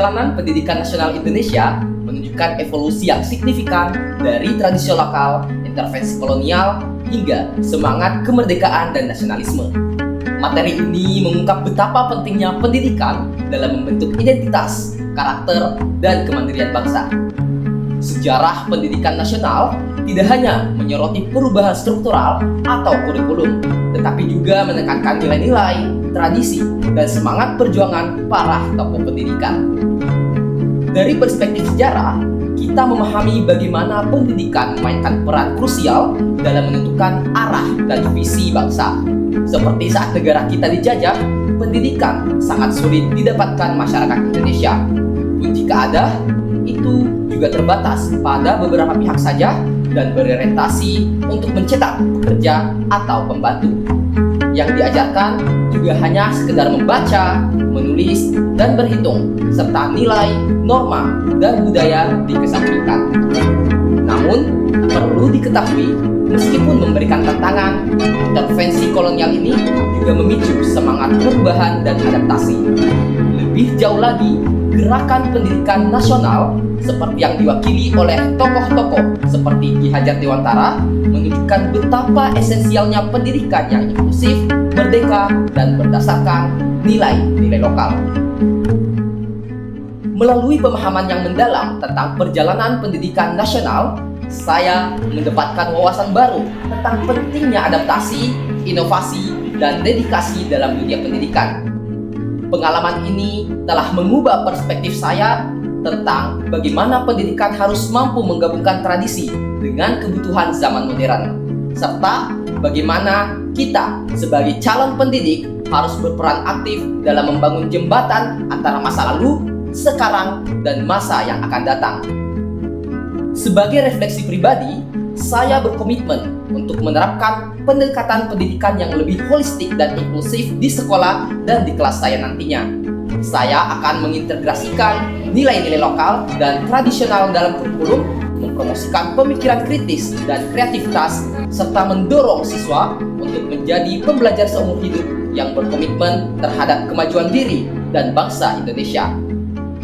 Perjalanan pendidikan nasional Indonesia menunjukkan evolusi yang signifikan dari tradisi lokal, intervensi kolonial, hingga semangat kemerdekaan dan nasionalisme. Materi ini mengungkap betapa pentingnya pendidikan dalam membentuk identitas, karakter, dan kemandirian bangsa. Sejarah pendidikan nasional tidak hanya menyoroti perubahan struktural atau kurikulum, tetapi juga menekankan nilai-nilai, tradisi, dan semangat perjuangan para tokoh pendidikan. Dari perspektif sejarah, kita memahami bagaimana pendidikan memainkan peran krusial dalam menentukan arah dan visi bangsa. Seperti saat negara kita dijajah, pendidikan sangat sulit didapatkan masyarakat Indonesia. Pun jika ada, itu juga terbatas pada beberapa pihak saja dan berorientasi untuk mencetak pekerja atau pembantu. Yang diajarkan juga hanya sekedar membaca, menulis, dan berhitung, serta nilai, norma, dan budaya dikesampingkan. Namun, perlu diketahui, meskipun memberikan tantangan, intervensi kolonial ini juga memicu semangat perubahan dan adaptasi. Lebih jauh lagi, gerakan pendidikan nasional seperti yang diwakili oleh tokoh-tokoh seperti Ki Hajar Dewantara menunjukkan betapa esensialnya pendidikan yang inklusif, merdeka, dan berdasarkan nilai-nilai lokal. Melalui pemahaman yang mendalam tentang perjalanan pendidikan nasional, saya mendapatkan wawasan baru tentang pentingnya adaptasi, inovasi, dan dedikasi dalam dunia pendidikan. Pengalaman ini telah mengubah perspektif saya tentang bagaimana pendidikan harus mampu menggabungkan tradisi dengan kebutuhan zaman modern, serta bagaimana kita sebagai calon pendidik harus berperan aktif dalam membangun jembatan antara masa lalu, sekarang, dan masa yang akan datang. Sebagai refleksi pribadi, saya berkomitmen untuk menerapkan pendekatan pendidikan yang lebih holistik dan inklusif di sekolah dan di kelas saya nantinya. Saya akan mengintegrasikan nilai-nilai lokal dan tradisional dalam kurikulum, mempromosikan pemikiran kritis dan kreativitas, serta mendorong siswa untuk menjadi pembelajar seumur hidup yang berkomitmen terhadap kemajuan diri dan bangsa Indonesia.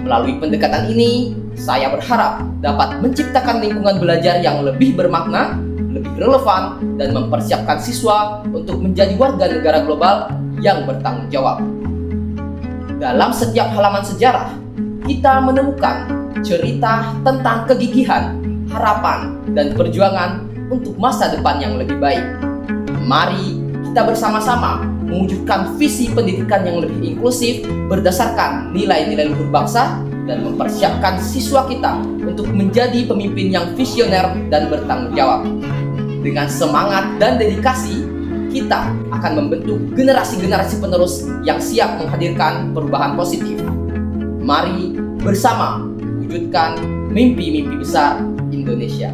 Melalui pendekatan ini, saya berharap dapat menciptakan lingkungan belajar yang lebih bermakna, lebih relevan, dan mempersiapkan siswa untuk menjadi warga negara global yang bertanggung jawab. Dalam setiap halaman sejarah, kita menemukan cerita tentang kegigihan, harapan, dan perjuangan untuk masa depan yang lebih baik. Mari kita bersama-sama mewujudkan visi pendidikan yang lebih inklusif berdasarkan nilai-nilai luhur bangsa dan mempersiapkan siswa kita untuk menjadi pemimpin yang visioner dan bertanggung jawab. Dengan semangat dan dedikasi, kita akan membentuk generasi-generasi penerus yang siap menghadirkan perubahan positif. Mari bersama wujudkan mimpi-mimpi besar Indonesia.